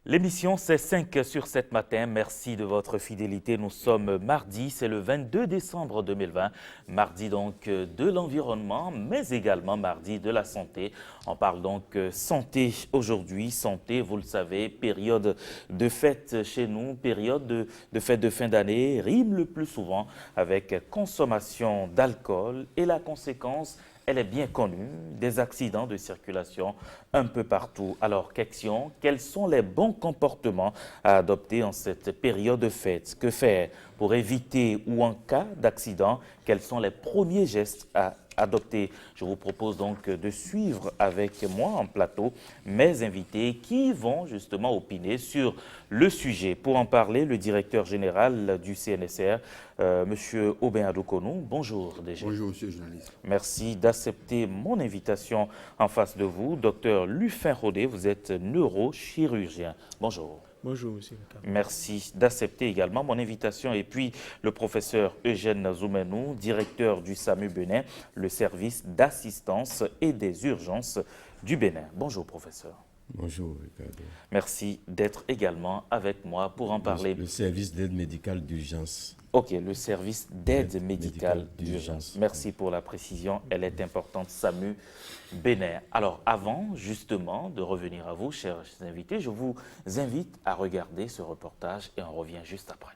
L'émission, c'est 5 sur 7 matin. Merci de votre fidélité. Nous sommes mardi, c'est le 22 décembre 2020. Mardi donc de l'environnement, mais également mardi de la santé. On parle donc santé aujourd'hui. Santé, vous le savez, période de fête chez nous, période de fête de fin d'année, rime le plus souvent avec consommation d'alcool et la conséquence, elle est bien connue, des accidents de circulation un peu partout. Alors, question, quels sont les bons comportements à adopter en cette période de fête? Que faire pour éviter ou en cas d'accident? Quels sont les premiers gestes à adopter? Je vous propose donc de suivre avec moi en plateau mes invités qui vont justement opiner sur le sujet. Pour en parler, le directeur général du CNSR, Monsieur Aubin Adoukonou. Bonjour déjà. Bonjour monsieur le journaliste. Merci d'accepter mon invitation en face de vous. Docteur Lufin Rodé, vous êtes neurochirurgien. Bonjour. Bonjour, monsieur Ricardo. Merci d'accepter également mon invitation. Et puis, le professeur Eugène Zoumenou, directeur du SAMU Bénin, le service d'assistance et des urgences du Bénin. Bonjour, professeur. Bonjour Ricardo. Merci d'être également avec moi pour en parler. Le service d'aide médicale d'urgence. Ok, le service d'aide médicale d'urgence. Merci pour la précision, elle est importante, SAMU Bénin. Alors, avant justement de revenir à vous, chers invités, je vous invite à regarder ce reportage et on revient juste après.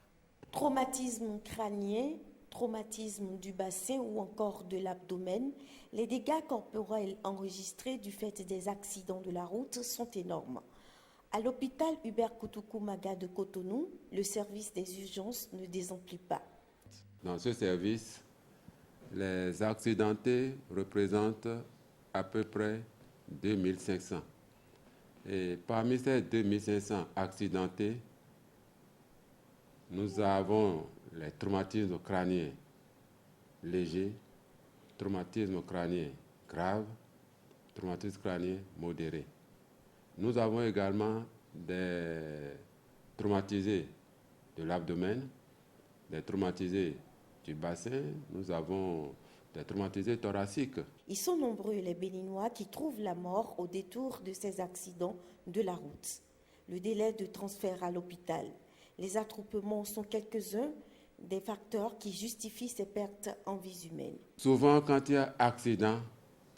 Traumatisme crânien, traumatisme du bassin ou encore de l'abdomen, les dégâts corporels enregistrés du fait des accidents de la route sont énormes. À l'hôpital Hubert Koutoukou-Maga de Cotonou, le service des urgences ne désemplit pas. Dans ce service, les accidentés représentent à peu près 2500. Et parmi ces 2500 accidentés, nous avons les traumatismes crâniens légers, traumatismes crâniens graves, traumatismes crâniens modérés. Nous avons également des traumatisés de l'abdomen, des traumatisés du bassin, nous avons des traumatisés thoraciques. Ils sont nombreux les Béninois qui trouvent la mort au détour de ces accidents de la route. Le délai de transfert à l'hôpital, les attroupements sont quelques-uns des facteurs qui justifient ces pertes en vies humaines. Souvent, quand il y a accident,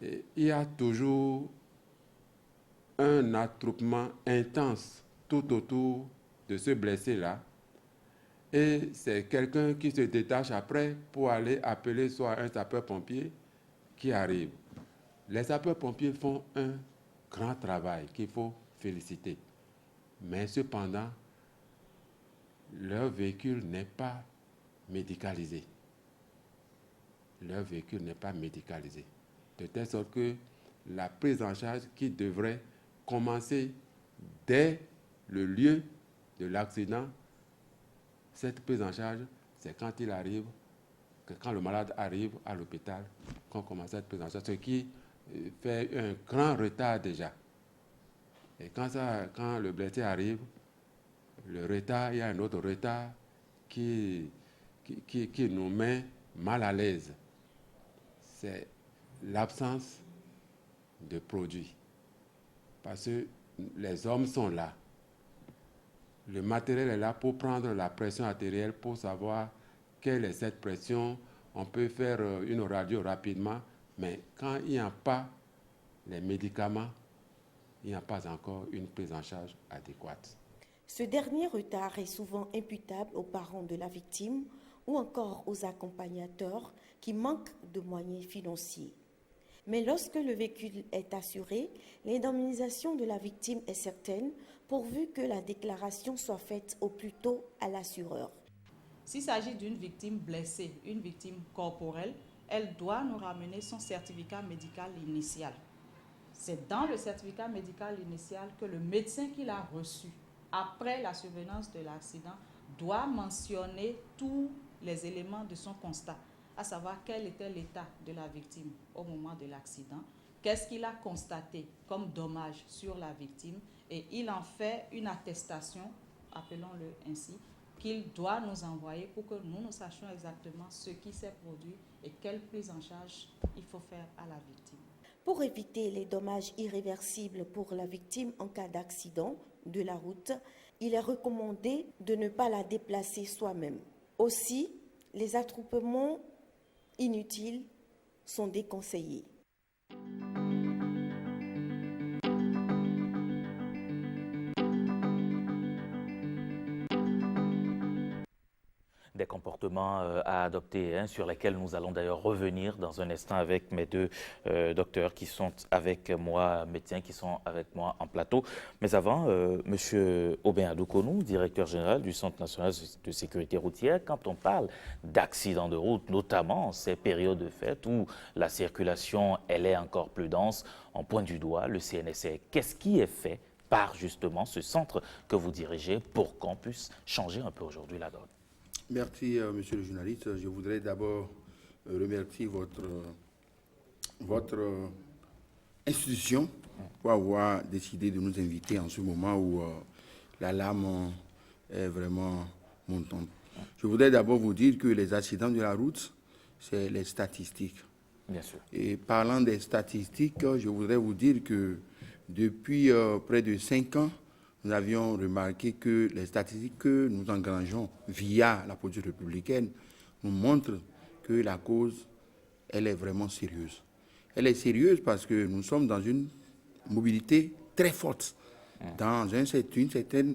il y a toujours un attroupement intense tout autour de ce blessé-là. Et c'est quelqu'un qui se détache après pour aller appeler soit un sapeur-pompier qui arrive. Les sapeurs-pompiers font un grand travail qu'il faut féliciter. Mais cependant, leur véhicule n'est pas médicalisé. Leur véhicule n'est pas médicalisé. De telle sorte que la prise en charge qui devrait commencer dès le lieu de l'accident, cette prise en charge, c'est quand il arrive, que quand le malade arrive à l'hôpital, qu'on commence cette prise en charge, ce qui fait un grand retard déjà. Et quand le blessé arrive, le retard, il y a un autre retard qui nous met mal à l'aise. C'est l'absence de produits. Parce que les hommes sont là. Le matériel est là pour prendre la pression artérielle, pour savoir quelle est cette pression. On peut faire une radio rapidement, mais quand il n'y a pas les médicaments, il n'y a pas encore une prise en charge adéquate. Ce dernier retard est souvent imputable aux parents de la victime ou encore aux accompagnateurs qui manquent de moyens financiers. Mais lorsque le véhicule est assuré, l'indemnisation de la victime est certaine, pourvu que la déclaration soit faite au plus tôt à l'assureur. S'il s'agit d'une victime blessée, une victime corporelle, elle doit nous ramener son certificat médical initial. C'est dans le certificat médical initial que le médecin qui l'a reçu après la survenance de l'accident doit mentionner tous les éléments de son constat, à savoir quel était l'état de la victime au moment de l'accident, qu'est-ce qu'il a constaté comme dommage sur la victime, et il en fait une attestation, appelons-le ainsi, qu'il doit nous envoyer pour que nous sachions exactement ce qui s'est produit et quelle prise en charge il faut faire à la victime. Pour éviter les dommages irréversibles pour la victime en cas d'accident, de la route, il est recommandé de ne pas la déplacer soi-même. Aussi, les attroupements inutiles sont déconseillés. Des comportements à adopter, sur lesquels nous allons d'ailleurs revenir dans un instant avec mes deux docteurs qui sont avec moi, médecins qui sont avec moi en plateau. Mais avant, M. Aubin Adoukonou, directeur général du Centre national de sécurité routière, quand on parle d'accidents de route, notamment ces périodes de fête où la circulation elle est encore plus dense, on pointe du doigt le CNSA. Qu'est-ce qui est fait par justement ce centre que vous dirigez pour qu'on puisse changer un peu aujourd'hui la donne? Merci, monsieur le journaliste. Je voudrais d'abord remercier votre institution pour avoir décidé de nous inviter en ce moment où l'alarme est vraiment montante. Je voudrais d'abord vous dire que les accidents de la route, c'est les statistiques. Bien sûr. Et parlant des statistiques, je voudrais vous dire que depuis près de 5 ans, nous avions remarqué que les statistiques que nous engrangeons via la politique républicaine nous montrent que la cause, elle est vraiment sérieuse. Elle est sérieuse parce que nous sommes dans une mobilité très forte. Dans un certain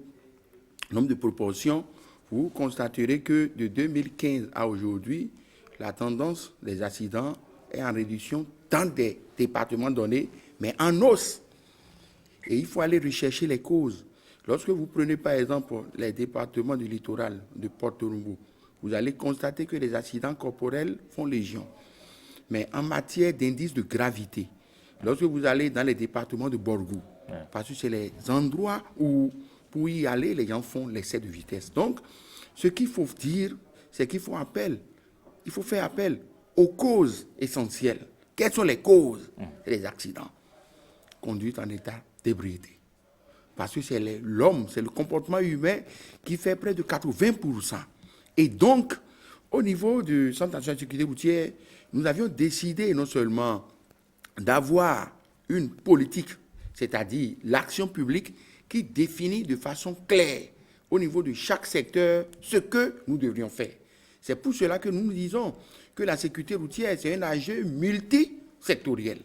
nombre de proportions, vous constaterez que de 2015 à aujourd'hui, la tendance des accidents est en réduction dans des départements donnés, mais en hausse. Et il faut aller rechercher les causes. Lorsque vous prenez par exemple les départements du littoral de Porto Novo, vous allez constater que les accidents corporels font légion. Mais en matière d'indice de gravité, lorsque vous allez dans les départements de Borgou, parce que c'est les endroits où, pour y aller, les gens font l'excès de vitesse. Donc, ce qu'il faut dire, c'est qu'il faut faire appel aux causes essentielles. Quelles sont les causes des accidents? Conduite en état d'ébriété. Parce que c'est l'homme, c'est le comportement humain qui fait près de 80%. Et donc, au niveau du Centre national de sécurité routière, nous avions décidé non seulement d'avoir une politique, c'est-à-dire l'action publique qui définit de façon claire au niveau de chaque secteur ce que nous devrions faire. C'est pour cela que nous disons que la sécurité routière, c'est un enjeu multisectoriel.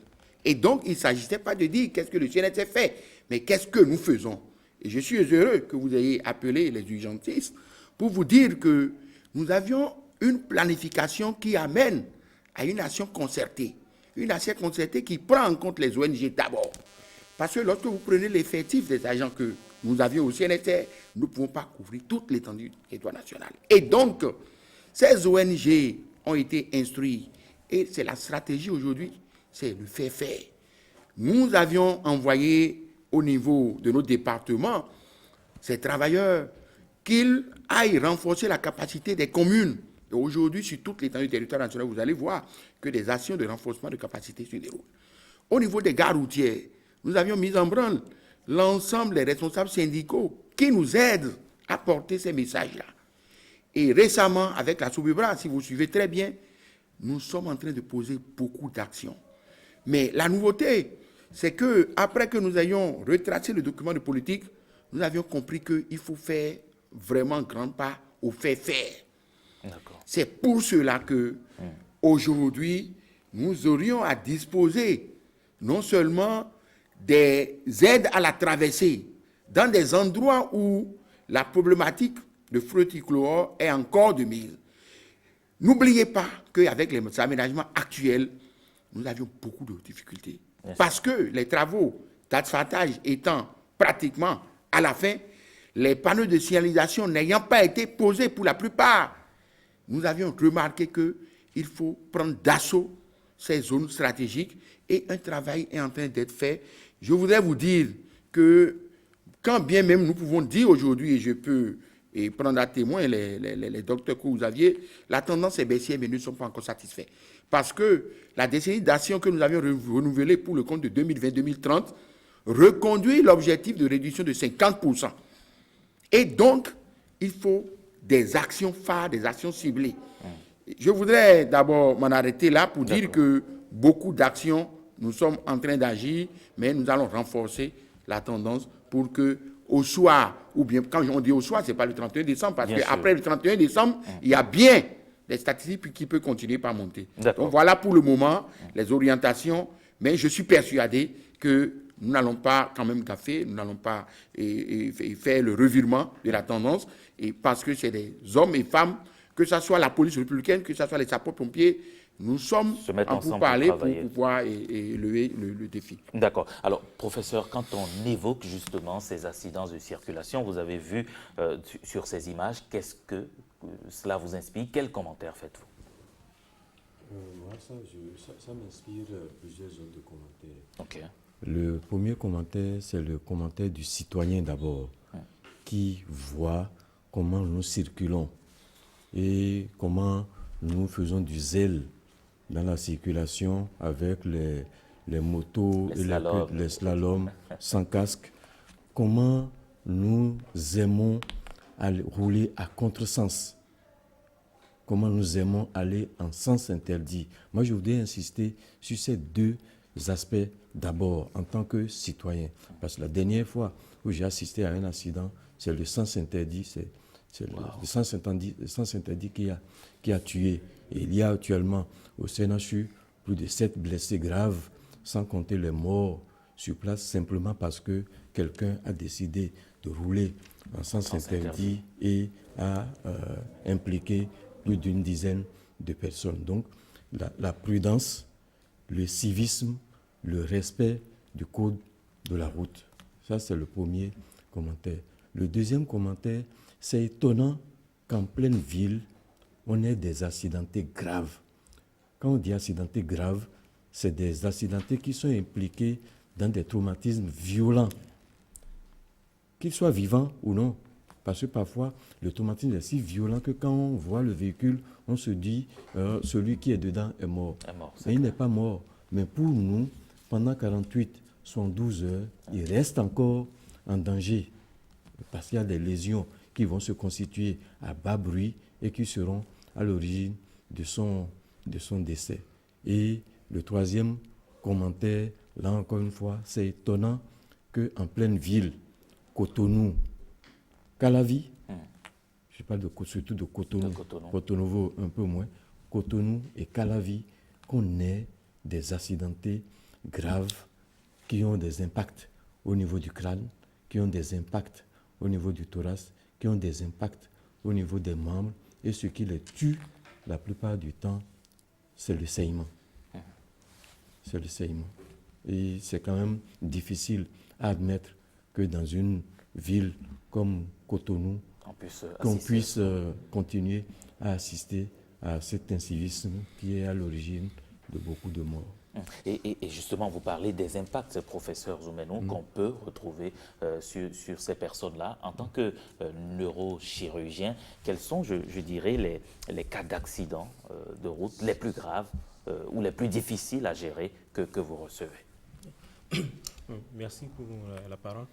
Et donc, il ne s'agissait pas de dire qu'est-ce que le CNSA fait, mais qu'est-ce que nous faisons. Et je suis heureux que vous ayez appelé les urgentistes pour vous dire que nous avions une planification qui amène à une action concertée. Une action concertée qui prend en compte les ONG d'abord. Parce que lorsque vous prenez l'effectif des agents que nous avions au CNSA, nous ne pouvons pas couvrir toute l'étendue du territoire national. Et donc, ces ONG ont été instruits. Et c'est la stratégie aujourd'hui, c'est le faire. Nous avions envoyé au niveau de nos départements ces travailleurs qu'ils aillent renforcer la capacité des communes. Et aujourd'hui, sur toute l'étendue du territoire national, vous allez voir que des actions de renforcement de capacité se déroulent. Au niveau des gares routières, nous avions mis en branle l'ensemble des responsables syndicaux qui nous aident à porter ces messages-là. Et récemment, avec la Soubibra, si vous suivez très bien, nous sommes en train de poser beaucoup d'actions. Mais la nouveauté, c'est qu'après que nous ayons retracé le document de politique, nous avions compris qu'il faut faire vraiment grand pas au faire. C'est pour cela que aujourd'hui, nous aurions à disposer non seulement des aides à la traversée dans des endroits où la problématique de feu tricolore est encore de mise. N'oubliez pas qu'avec les aménagements actuels, nous avions beaucoup de difficultés. Parce que les travaux d'asphaltage étant pratiquement à la fin, les panneaux de signalisation n'ayant pas été posés pour la plupart, nous avions remarqué qu'il faut prendre d'assaut ces zones stratégiques et un travail est en train d'être fait. Je voudrais vous dire que quand bien même nous pouvons dire aujourd'hui, et je peux prendre à témoin les docteurs que vous aviez, la tendance est baissière, mais nous ne sommes pas encore satisfaits. Parce que la décennie d'action que nous avions renouvelée pour le compte de 2020-2030 reconduit l'objectif de réduction de 50%. Et donc, il faut des actions phares, des actions ciblées. Je voudrais d'abord m'en arrêter là pour dire que beaucoup d'actions, nous sommes en train d'agir, mais nous allons renforcer la tendance pour que au soir, ou bien quand on dit au soir, ce n'est pas le 31 décembre, parce Bien sûr. qu'après le 31 décembre, il y a bien des statistiques qui peuvent continuer par monter. D'accord. Donc voilà pour le moment les orientations, mais je suis persuadé que nous n'allons pas quand même gaffer, nous n'allons pas faire le revirement de la tendance, et parce que c'est des hommes et femmes, que ce soit la police républicaine, que ce soit les sapeurs-pompiers, nous sommes Se mettre en ensemble pour pourparlers pour travailler. pouvoir lever le défi. D'accord. Alors, professeur, quand on évoque justement ces accidents de circulation, vous avez vu sur ces images, qu'est-ce que cela vous inspire? Quels commentaires faites-vous? Moi, ça m'inspire plusieurs autres commentaires. Ok. Le premier commentaire, c'est le commentaire du citoyen d'abord, qui voit comment nous circulons et comment nous faisons du zèle dans la circulation avec les motos Les et slaloms. les slaloms sans casque. Comment nous aimons rouler à contresens. Comment nous aimons aller en sens interdit. Moi, je voudrais insister sur ces deux aspects d'abord en tant que citoyen. Parce que la dernière fois où j'ai assisté à un accident, c'est le sens interdit, c'est le sens interdit qui a tué. Et il y a actuellement au CNHU plus de 7 blessés graves, sans compter les morts sur place, simplement parce que quelqu'un a décidé de rouler en sens interdit et a impliqué plus d'une dizaine de personnes. Donc, la prudence, le civisme, le respect du code de la route. Ça, c'est le premier commentaire. Le deuxième commentaire, c'est étonnant qu'en pleine ville, on ait des accidentés graves. Quand on dit accidentés graves, c'est des accidentés qui sont impliqués dans des traumatismes violents, qu'ils soient vivants ou non. Parce que parfois, le traumatisme est si violent que quand on voit le véhicule, on se dit celui qui est dedans est mort. Mais il n'est pas mort. Mais pour nous, pendant 48, 72 heures, il reste encore en danger. Parce qu'il y a des lésions qui vont se constituer à bas bruit et qui seront à l'origine de son décès. Et le troisième commentaire, là encore une fois, c'est étonnant qu'en pleine ville, Cotonou, Calavi, je parle surtout de Cotonou, Porto-Novo un peu moins, Cotonou et Calavi, qu'on ait des accidentés graves qui ont des impacts au niveau du crâne, qui ont des impacts au niveau du thorax, qui ont des impacts au niveau des membres, et ce qui les tue la plupart du temps, c'est le saignement. C'est le saignement. Et c'est quand même difficile à admettre que dans une ville comme Cotonou, qu'on puisse continuer à assister à cet incivisme qui est à l'origine de beaucoup de morts. Et justement, vous parlez des impacts, professeur Zoumenou, qu'on peut retrouver sur ces personnes-là. En tant que neurochirurgien, quels sont, je dirais, les cas d'accidents de route les plus graves ou les plus difficiles à gérer que vous recevez? Merci pour la parole.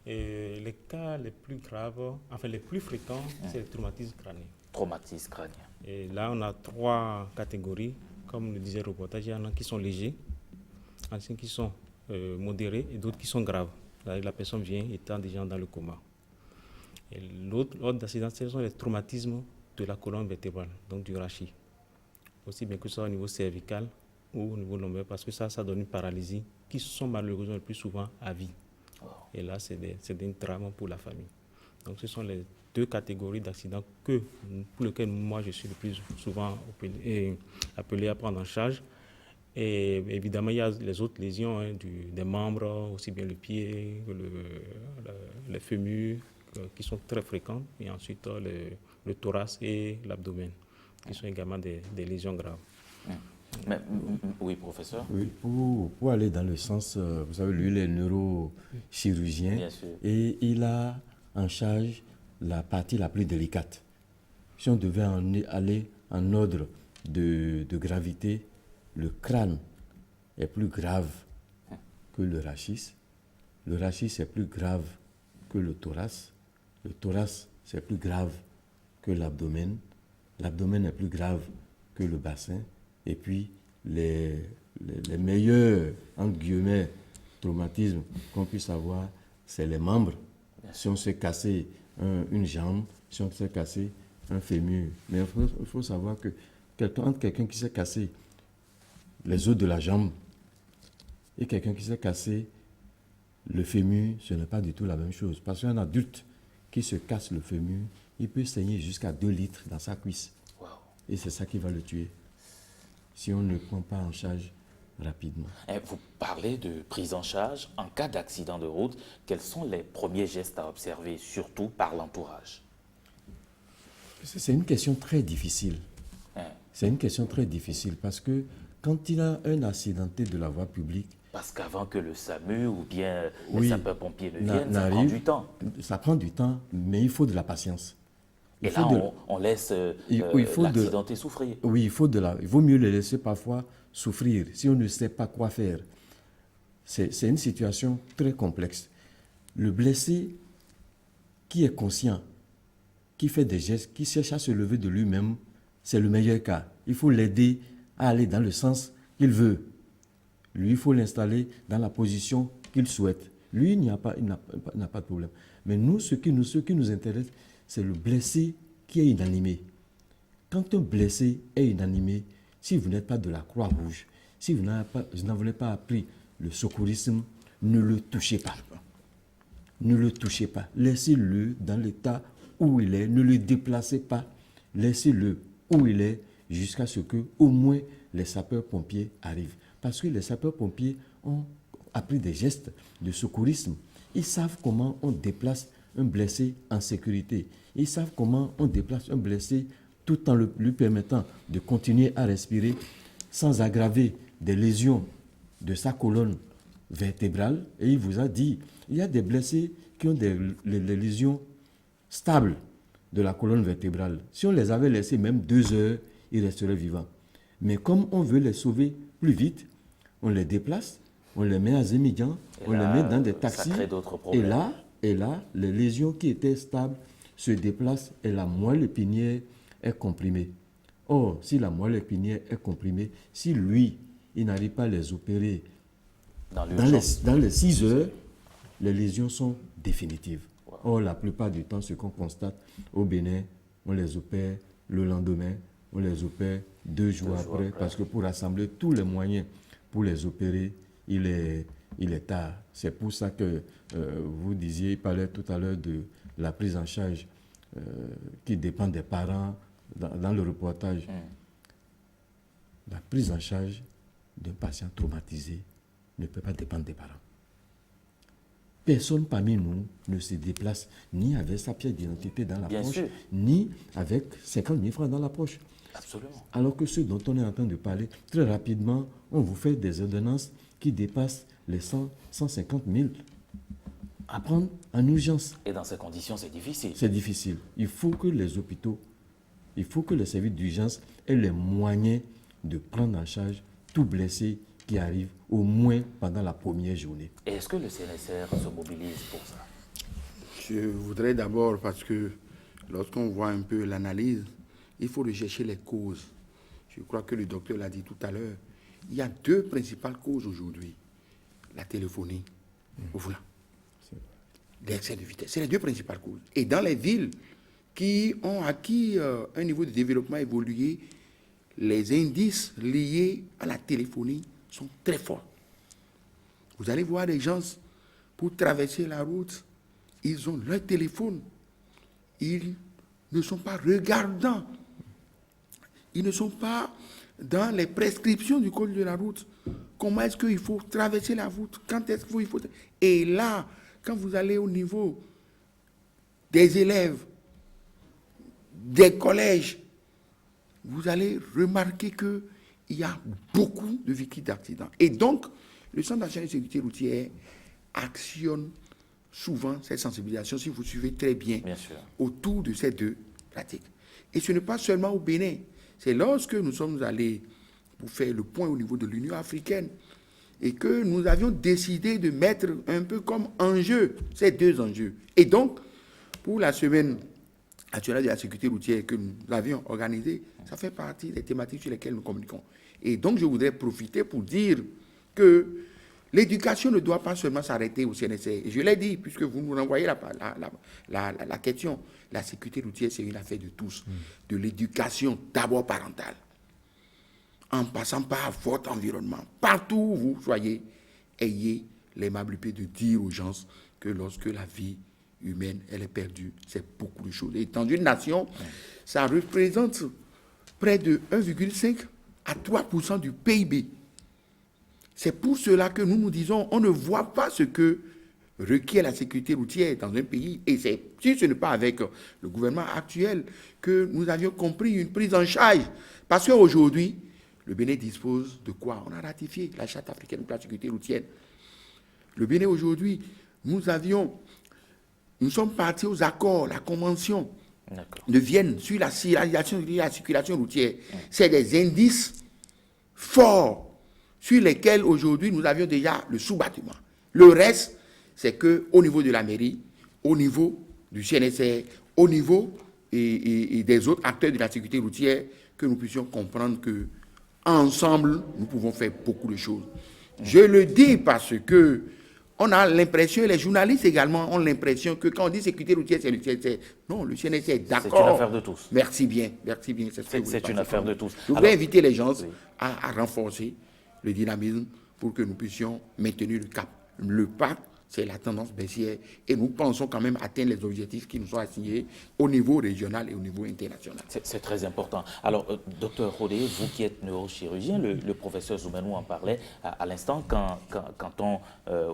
Et les cas les plus graves, enfin les plus fréquents, c'est le traumatisme crânien. Traumatisme crânien. Et là, on a 3 catégories. Comme le disait le reportage, il y en a qui sont légers, il y en a qui sont modérés et d'autres qui sont graves. La personne vient étant déjà dans le coma. Et l'autre d'accident, ce sont les traumatismes de la colonne vertébrale, donc du rachis. Aussi bien que ce soit au niveau cervical ou au niveau lombaire, parce que ça donne une paralysie qui sont malheureusement le plus souvent à vie. Et là, c'est un drame pour la famille. Donc, ce sont les 2 catégories d'accidents pour lesquels moi, je suis le plus souvent appelé à prendre en charge. Et évidemment, il y a les autres lésions des membres, aussi bien le pied, les fémurs, qui sont très fréquents. Et ensuite, le thorax et l'abdomen, qui sont également des lésions graves. Oui, professeur. Oui, pour aller dans le sens, vous savez, lui, il est neurochirurgien et il a en charge la partie la plus délicate. Si on devait aller en ordre de gravité, le crâne est plus grave que le rachis. Le rachis est plus grave que le thorax. Le thorax, c'est plus grave que l'abdomen. L'abdomen est plus grave que le bassin. Et puis, les meilleurs, entre guillemets, traumatismes qu'on puisse avoir, c'est les membres. Si on s'est cassé une jambe, si on s'est cassé un fémur. Mais il faut savoir que entre quelqu'un qui s'est cassé les os de la jambe et quelqu'un qui s'est cassé le fémur, ce n'est pas du tout la même chose. Parce qu'un adulte qui se casse le fémur, il peut saigner jusqu'à 2 litres dans sa cuisse. Wow. Et c'est ça qui va le tuer, si on ne le prend pas en charge rapidement. Vous parlez de prise en charge. En cas d'accident de route, quels sont les premiers gestes à observer, surtout par l'entourage? C'est une question très difficile. C'est une question très difficile parce que quand il y a un accidenté de la voie publique, parce qu'avant que le SAMU ou bien les oui, sapeurs-pompiers ne viennent, ça prend du temps. Ça prend du temps, mais il faut de la patience. Et là, on laisse l'accidenté souffrir. Oui, il vaut mieux le laisser parfois souffrir si on ne sait pas quoi faire. C'est une situation très complexe. Le blessé qui est conscient, qui fait des gestes, qui cherche à se lever de lui-même, c'est le meilleur cas. Il faut l'aider à aller dans le sens qu'il veut. Lui, il faut l'installer dans la position qu'il souhaite. Lui, il n'a pas de problème. Mais nous, ce qui nous intéresse, c'est le blessé qui est inanimé. Quand un blessé est inanimé, si vous n'êtes pas de la Croix-Rouge, si vous n'avez pas appris le secourisme, ne le touchez pas. Ne le touchez pas. Laissez-le dans l'état où il est. Ne le déplacez pas. Laissez-le où il est jusqu'à ce que, au moins, les sapeurs-pompiers arrivent. Parce que les sapeurs-pompiers ont appris des gestes de secourisme. Ils savent comment on déplace un blessé en sécurité. Ils savent comment on déplace un blessé tout en lui permettant de continuer à respirer sans aggraver des lésions de sa colonne vertébrale. Et il vous a dit, il y a des blessés qui ont les lésions stables de la colonne vertébrale. Si on les avait laissés même 2 heures, ils resteraient vivants. Mais comme on veut les sauver plus vite, on les déplace, on les met à Zémidjan, on les met dans des taxis. Ça crée d'autres problèmes. Et là, les lésions qui étaient stables se déplacent et la moelle épinière est comprimée. Or, si la moelle épinière est comprimée, si lui, il n'arrive pas à les opérer dans les 6 heures, les lésions sont définitives. Wow. Or, la plupart du temps, ce qu'on constate au Bénin, on les opère le lendemain, on les opère 2 jours après, parce que pour rassembler tous les moyens pour les opérer, il est tard. C'est pour ça que vous disiez, il parlait tout à l'heure de la prise en charge qui dépend des parents dans le reportage. La prise en charge d'un patient traumatisé ne peut pas dépendre des parents. Personne parmi nous ne se déplace ni avec sa pièce d'identité dans la poche, ni avec 50 000 francs dans la poche. Absolument. Alors que ce dont on est en train de parler, très rapidement, on vous fait des ordonnances qui dépassent les 150 000 à prendre en urgence. Et dans ces conditions, c'est difficile. C'est difficile. Il faut que les hôpitaux, il faut que les services d'urgence aient les moyens de prendre en charge tout blessé qui arrive au moins pendant la première journée. Et est-ce que le CNSR se mobilise pour ça? Je voudrais d'abord, parce que lorsqu'on voit un peu l'analyse, il faut rechercher les causes. Je crois que le docteur l'a dit tout à l'heure. Il y a 2 principales causes aujourd'hui. La téléphonie au volant, l'excès de vitesse. C'est les 2 principales causes. Et dans les villes qui ont acquis un niveau de développement évolué, les indices liés à la téléphonie sont très forts. Vous allez voir des gens, pour traverser la route, ils ont leur téléphone. Ils ne sont pas regardants. Ils ne sont pas dans les prescriptions du code de la route. Comment est-ce qu'il faut traverser la route? Quand est-ce qu'il faut... Et là, quand vous allez au niveau des élèves, des collèges, vous allez remarquer qu'il y a beaucoup de victimes d'accidents. Et donc, le Centre national de sécurité routière actionne souvent cette sensibilisation, si vous suivez très bien autour de ces 2 pratiques. Et ce n'est pas seulement au Bénin. C'est lorsque nous sommes allés pour faire le point au niveau de l'Union africaine et que nous avions décidé de mettre un peu comme enjeu ces 2 enjeux. Et donc, pour la semaine nationale de la sécurité routière que nous avions organisée, ça fait partie des thématiques sur lesquelles nous communiquons. Et donc, je voudrais profiter pour dire que L'éducation ne doit pas seulement s'arrêter au CNSA. Je l'ai dit, puisque vous nous renvoyez la question. La sécurité routière, c'est une affaire de tous. De l'éducation, d'abord parentale. En passant par votre environnement. Partout où vous soyez, ayez l'aimabilité de dire aux gens que lorsque la vie humaine, elle est perdue, c'est beaucoup de choses. Et dans une nation, ça représente près de 1,5 à 3% du PIB. C'est pour cela que nous nous disons, on ne voit pas ce que requiert la sécurité routière dans un pays. Et c'est si ce n'est pas avec le gouvernement actuel que nous avions compris une prise en charge. Parce qu'aujourd'hui, le Bénin dispose de quoi? On a ratifié la Charte africaine pour la sécurité routière. Le Bénin aujourd'hui, nous sommes partis aux accords, la convention de Vienne sur la circulation routière. C'est des indices forts sur lesquels aujourd'hui nous avions déjà le sous-bâtiment. Le reste, c'est qu'au niveau de la mairie, au niveau du CNSR, au niveau et des autres acteurs de la sécurité routière, que nous puissions comprendre que ensemble, nous pouvons faire beaucoup de choses. Je le dis parce que on a l'impression, les journalistes également ont l'impression que quand on dit sécurité routière, c'est le CNSR. Non, le CNSR est d'accord. C'est une affaire de tous. Merci bien. C'est une affaire de tous. Je voudrais inviter les gens à renforcer le dynamisme pour que nous puissions maintenir le cap. Le pas, c'est la tendance baissière et nous pensons quand même atteindre les objectifs qui nous sont assignés au niveau régional et au niveau international. C'est très important. Alors, docteur Rodé, vous qui êtes neurochirurgien, le professeur Zoumenou en parlait à l'instant, quand on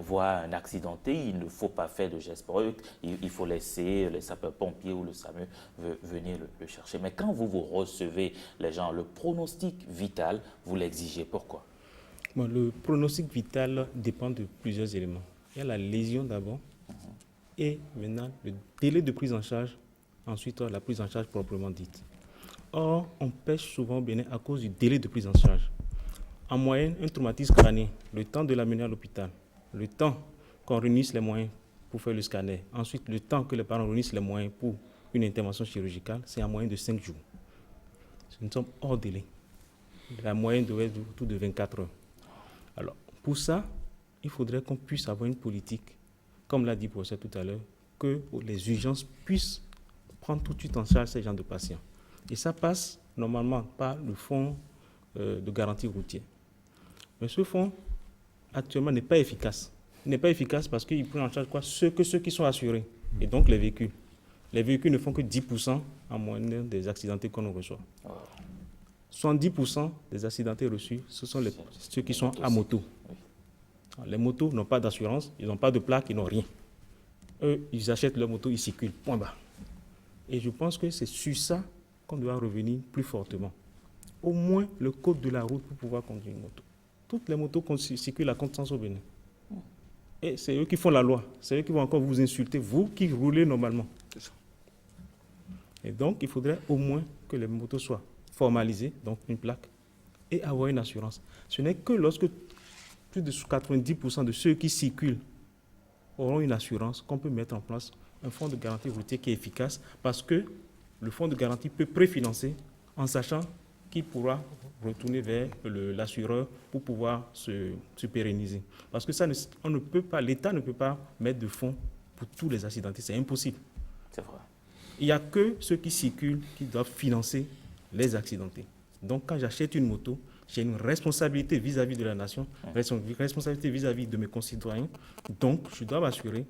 voit un accidenté, il ne faut pas faire de gestes brusques, il faut laisser les sapeurs-pompiers ou le SAMU venir le chercher. Mais quand vous recevez les gens, le pronostic vital, vous l'exigez. Pourquoi? Bon, le pronostic vital dépend de plusieurs éléments. Il y a la lésion d'abord et maintenant le délai de prise en charge, ensuite la prise en charge proprement dite. Or, on pêche souvent au Bénin à cause du délai de prise en charge. En moyenne, un traumatisme crânien, le temps de l'amener à l'hôpital, le temps qu'on réunisse les moyens pour faire le scanner, ensuite le temps que les parents réunissent les moyens pour une intervention chirurgicale, c'est en moyenne de 5 jours. Nous sommes hors délai. La moyenne doit être autour de 24 heures. Alors, pour ça, il faudrait qu'on puisse avoir une politique, comme l'a dit le professeur tout à l'heure, que les urgences puissent prendre tout de suite en charge ces gens de patients. Et ça passe normalement par le fonds de garantie routière. Mais ce fonds, actuellement, n'est pas efficace. Il n'est pas efficace parce qu'il prend en charge quoi? Ceux qui sont assurés, et donc les véhicules. Les véhicules ne font que 10% en moyenne des accidentés qu'on reçoit. 70% des accidentés reçus, ce sont ceux qui sont à moto. Les motos n'ont pas d'assurance, ils n'ont pas de plaque, ils n'ont rien. Eux, ils achètent leur moto, ils circulent, point barre. Et je pense que c'est sur ça qu'on doit revenir plus fortement. Au moins le code de la route pour pouvoir conduire une moto. Toutes les motos circulent à contresens au Bénin. Et c'est eux qui font la loi. C'est eux qui vont encore vous insulter, vous qui roulez normalement. Et donc, il faudrait au moins que les motos soient formalisées, donc une plaque, et avoir une assurance. Ce n'est que lorsque plus de 90% de ceux qui circulent auront une assurance qu'on peut mettre en place un fonds de garantie routière qui est efficace parce que le fonds de garantie peut préfinancer en sachant qu'il pourra retourner vers l'assureur pour pouvoir se pérenniser. Parce que ça, on ne peut pas, l'État ne peut pas mettre de fonds pour tous les accidentés, c'est impossible. C'est vrai. Il n'y a que ceux qui circulent qui doivent financer les accidentés. Donc quand j'achète une moto, j'ai une responsabilité vis-à-vis de la nation, responsabilité vis-à-vis de mes concitoyens. Donc, je dois m'assurer,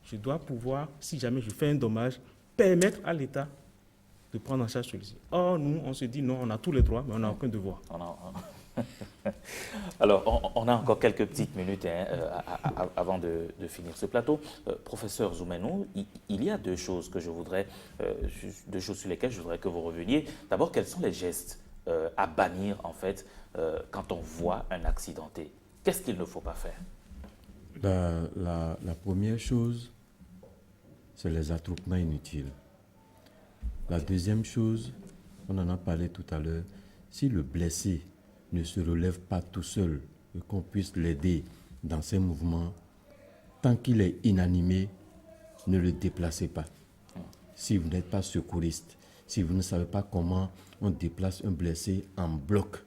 je dois pouvoir, si jamais je fais un dommage, permettre à l'État de prendre en charge celui-ci. Or, nous, on se dit non, on a tous les droits, mais on n'a aucun devoir. Alors, on a encore quelques petites minutes avant de finir ce plateau. Professeur Zoumenou, il y a deux choses que je voudrais, deux choses sur lesquelles je voudrais que vous reveniez. D'abord, quels sont les gestes à bannir, en fait, quand on voit un accidenté? Qu'est-ce qu'il ne faut pas faire? La première chose, c'est les attroupements inutiles. La deuxième chose, on en a parlé tout à l'heure, si le blessé ne se relève pas tout seul et qu'on puisse l'aider dans ses mouvements, tant qu'il est inanimé, ne le déplacez pas. Si vous n'êtes pas secouriste, si vous ne savez pas comment on déplace un blessé en bloc,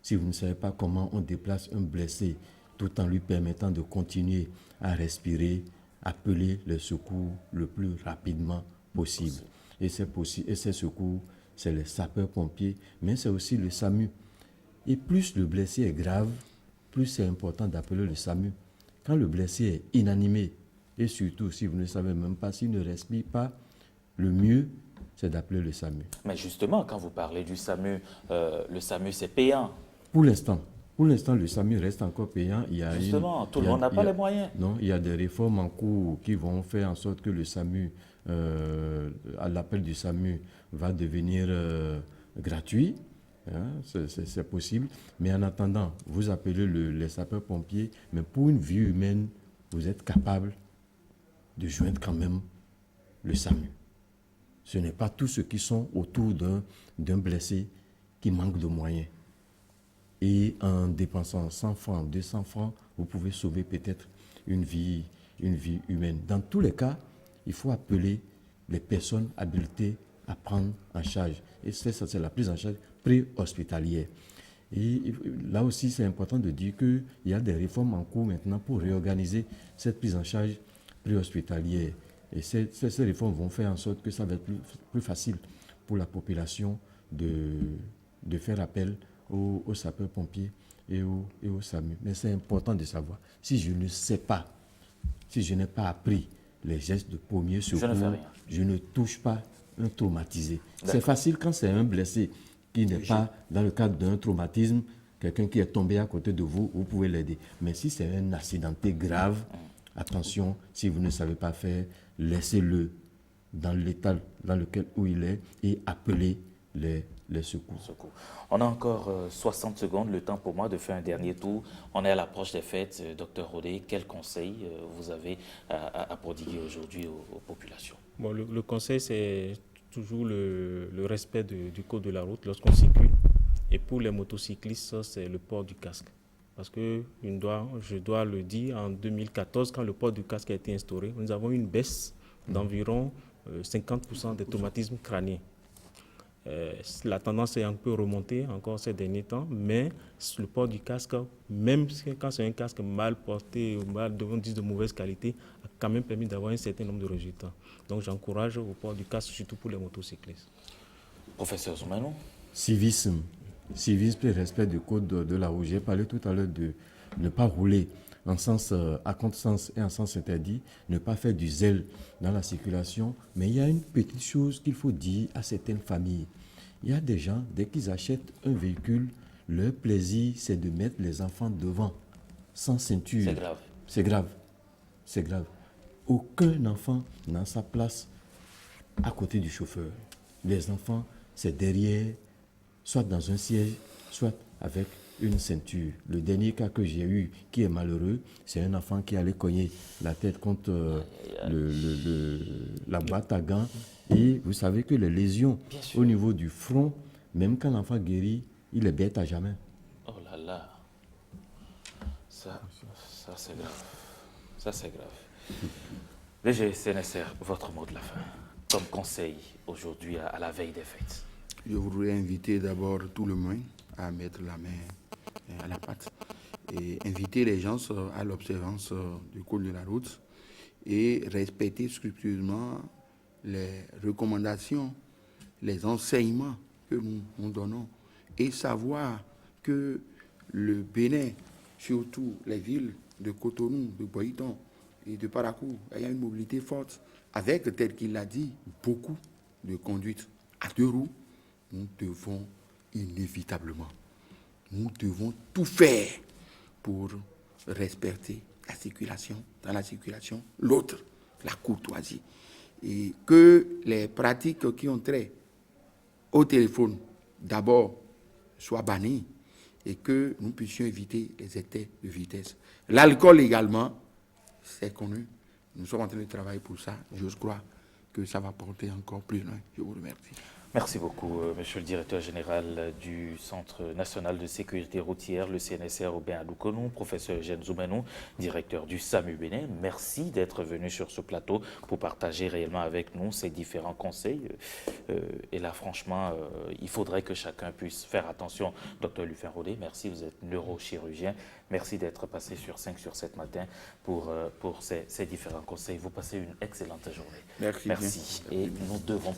si vous ne savez pas comment on déplace un blessé tout en lui permettant de continuer à respirer, appeler les secours le plus rapidement possible. Et ces secours, c'est les sapeurs-pompiers, mais c'est aussi le SAMU. Et plus le blessé est grave, plus c'est important d'appeler le SAMU. Quand le blessé est inanimé, et surtout si vous ne savez même pas, s'il ne respire pas, le mieux, c'est d'appeler le SAMU. Mais justement, quand vous parlez du SAMU, le SAMU, c'est payant. Pour l'instant, le SAMU reste encore payant. Justement, tout le monde n'a pas les moyens. Non, il y a des réformes en cours qui vont faire en sorte que le SAMU, à l'appel du SAMU, va devenir gratuit. Hein, c'est possible. Mais en attendant, vous appelez les sapeurs-pompiers, mais pour une vie humaine, vous êtes capable de joindre quand même le SAMU. Ce n'est pas tous ceux qui sont autour d'un blessé qui manquent de moyens. Et en dépensant 100 francs, 200 francs, vous pouvez sauver peut-être une vie humaine. Dans tous les cas, il faut appeler les personnes habilitées à prendre en charge. Et c'est la prise en charge pré-hospitalière. Et là aussi, c'est important de dire qu'il y a des réformes en cours maintenant pour réorganiser cette prise en charge pré-hospitalière. Et ces réformes vont faire en sorte que ça va être plus facile pour la population de faire appel aux sapeurs-pompiers et au SAMU. Mais c'est important de savoir, si je ne sais pas, si je n'ai pas appris les gestes de premier secours, je ne touche pas un traumatisé. C'est facile quand c'est un blessé qui n'est pas dans le cadre d'un traumatisme, quelqu'un qui est tombé à côté de vous, vous pouvez l'aider. Mais si c'est un accidenté grave, attention, si vous ne savez pas faire, laissez-le dans l'état où il est et appelez les secours. On a encore 60 secondes, le temps pour moi de faire un dernier tour. On est à l'approche des fêtes. Docteur Rodé, quels conseils vous avez à prodiguer aujourd'hui aux populations? Bon, le conseil, c'est toujours le respect du code de la route lorsqu'on circule. Et pour les motocyclistes, c'est le port du casque. Parce que je dois le dire, en 2014, quand le port du casque a été instauré, nous avons une baisse d'environ 50% des traumatismes crâniens. La tendance est un peu remontée encore ces derniers temps, mais le port du casque, même quand c'est un casque mal porté ou de mauvaise qualité, a quand même permis d'avoir un certain nombre de résultats. Donc j'encourage au port du casque, surtout pour les motocyclistes. Professeur Zoumanou. Civisme et respect du code de la route. J'ai parlé tout à l'heure de ne pas rouler à contresens et en sens interdit, ne pas faire du zèle dans la circulation. Mais il y a une petite chose qu'il faut dire à certaines familles. Il y a des gens, dès qu'ils achètent un véhicule, leur plaisir, c'est de mettre les enfants devant, sans ceinture. C'est grave. C'est grave. C'est grave. Aucun enfant n'a sa place à côté du chauffeur. Les enfants, c'est derrière, soit dans un siège, soit avec une ceinture. Le dernier cas que j'ai eu, qui est malheureux, c'est un enfant qui allait cogner la tête contre la boîte à gants. Et vous savez que les lésions au niveau du front, même quand l'enfant guérit, il est bête à jamais. Oh là là. Ça c'est grave. Ça, c'est grave. VG Sénécer, votre mot de la fin, comme conseil aujourd'hui à la veille des fêtes. Je voudrais inviter d'abord tout le monde à mettre la main à la pâte et inviter les gens à l'observance du code de la route et respecter scrupuleusement les recommandations, les enseignements que nous donnons et savoir que le Bénin, surtout les villes de Cotonou, de Boïton et de Parakou, il y a une mobilité forte avec, tel qu'il l'a dit, beaucoup de conduite à deux roues. Nous devons inévitablement, nous devons tout faire pour respecter la circulation, dans la circulation, l'autre, la courtoisie. Et que les pratiques qui ont trait au téléphone, d'abord, soient bannies et que nous puissions éviter les excès de vitesse. L'alcool également, c'est connu. Nous sommes en train de travailler pour ça. J'ose croire que ça va porter encore plus loin. Je vous remercie. Merci beaucoup, Monsieur le Directeur général du Centre national de sécurité routière, le CNSR au Bénin-Doukonou, professeur Eugène Zoumenou, directeur du SAMU Bénin. Merci d'être venu sur ce plateau pour partager réellement avec nous ces différents conseils. Et là, franchement, il faudrait que chacun puisse faire attention. Docteur Lufin Rodé, merci, vous êtes neurochirurgien. Merci d'être passé sur 5 sur 7 matin pour ces différents conseils. Vous passez une excellente journée. Merci. Merci. Et nous devons